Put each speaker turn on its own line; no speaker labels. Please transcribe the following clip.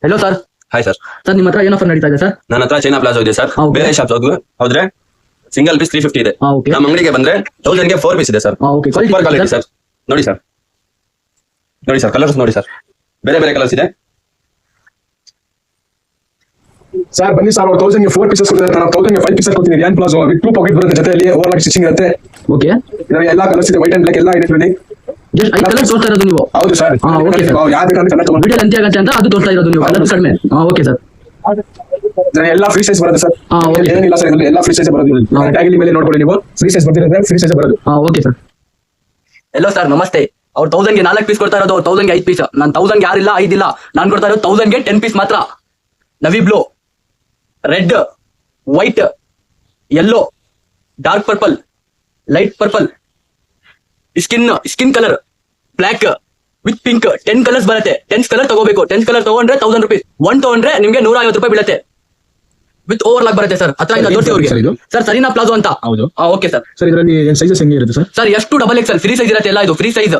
Hello sir.
Hi sir.
Sir ನಿಮ್ಮ ಹತ್ರ ಏನು ಆಫರ್ ನಡೀತಾ ಇದೆ ಸರ್?
ನನ್ನ ಹತ್ರ ಚೈನಾ ಪ್ಲಾಜೋ ಇದೆ ಸರ್.
Okay.
ಬೇರೆ ಶಾಪ್ ಹೋದ್ರೆ ಸಿಂಗಲ್ ಪೀಸ್ 350 ಇದೆ.
Okay.
ನಮ್ಮ ಅಂಗಡಿಗೆ ಬಂದ್ರೆ 1000 ಗೆ 4 ಪೀಸ್ ಇದೆ sir.
Okay.
Super quality sir. ನೋಡಿ ಸರ್, ನೋಡಿ ಸರ್, ಕಲರ್ಸ್ ನೋಡಿ ಸರ್, ಬೇರೆ ಬೇರೆ ಕಲರ್ಸ್ ಇದೆ
ಸರ್. ಬನ್ನಿ ಸರ್, 1000 ಗೆ 4 ಪೀಸಸ್ ಕೊಡ್ತಾರೆ. ನಾನು 1000 ಗೆ 5 ಪೀಸಸ್ ಕೊಡ್ತೀನಿ. ರಿಯಾನ್ ಪ್ಲಾಜೋ ವಿತ್ 2 ಪಾಕೆಟ್ ಬರುತ್ತೆ, ಜೊತೆಯಲ್ಲಿ ಓವರ್ ಸ್ಟಿಚಿಂಗ್ ಇರುತ್ತೆ.
ಓಕೆ.
ಇದರಲ್ಲಿ ಎಲ್ಲಾ ಕಲರ್ಸ್ ಇದೆ, ವೈಟ್ ಅಂಡ್ ಬ್ಲಾಕ್ ಎಲ್ಲ ಇದೆ ನೋಡಿ.
ಜಸ್ಟ್ 5 ಕಲರ್ಸ್ ತೋರಿಸ್ತಾ ಇರೋದು ನೀವು?
ಹೌದು ಸರ್.
Okay sir.
ಯಾವ್ದು ಬೇಕಂತ ಕನ್ನಡ ತಗೊಂಡು
ವಿಡಿಯೋ ಅಂತ್ಯ ಆಗತ್ತೆ ಅಂತ ಅದು ತೋರಿಸ್ತಾ ಇರೋದು ನೀವು, ಕಲರ್ಸ್ ಕಡಿಮೆ. Okay sir.
ಎಲ್ಲ ಫ್ರೀ ಸೈಜ್ ಬರುತ್ತೆ ಸರ್.
Okay.
ಏನಿಲ್ಲ ಸರ್, ಇದರಲ್ಲಿ ಎಲ್ಲ ಫ್ರೀ ಸೈಜ್ ಬರೋದು. ಟ್ಯಾಗ್ ಮೇಲೆ ನೋಡ್ಕೊಳ್ಳಿ ನೀವು, ಫ್ರೀ ಸೈಜ್ ಬರ್ತಿರುತ್ತೆ, ಫ್ರೀ ಸೈಜ್ ಬರೋದು.
Okay sir. ಹೆಲೋ ಸರ್, ನಮಸ್ತೆ. ಅವ್ರು 1000 ಗೆ 4 ಪೀಸ್ ಕೊಡ್ತಾ ಇರೋದು, 1000 ಗೆ 5 ಪೀಸ್. ನಾನು 1000 ಗೆ 6 ಇಲ್ಲ 5 ಇಲ್ಲ, ನಾನು ಕೊಡ್ತಾ ಇರೋದು 1000 ಗೆ 10 ಪೀಸ್ ಮಾತ್ರ. Navy blue, red, white, yellow, dark purple, light purple, skin colour, black with pink, 10 colours ಬರುತ್ತೆ. 10 ಕಲರ್ ತಗೋಬೇಕು. 10 ಕಲರ್ ತಗೊಂಡ್ರೆ 1000 ರೂಪೀಸ್. 1 ತಗೊಂಡ್ರೆ ನಿಮ್ಗೆ 150 ರೂಪಾಯಿ ಬೀಳುತ್ತೆ. ವಿತ್ ಓವರ್ಲಾಕ್ ಬರುತ್ತೆ ಸರ್. ಹತ್ರ ಇಂದ ತೋರಿಸಿ ಅವ್ರಿಗೆ. ಸರ್ ಸರೀನಾ ಪ್ಲಾಜೋ ಅಂತ.
ಹೌದು.
Okay sir.
ಸರ್ ಇದರಲ್ಲಿ ಸೈಜಸ್ ಹೆಂಗೆ ಇರುತ್ತೆ ಸರ್?
ಸರ್ ಎಷ್ಟು ಡಬಲ್ ಎಕ್ಸೆಲ್ ಫ್ರೀ ಸೈಜ್ ಇರುತ್ತೆ, ಎಲ್ಲ ಇದು ಫ್ರೀ ಸೈಜ್.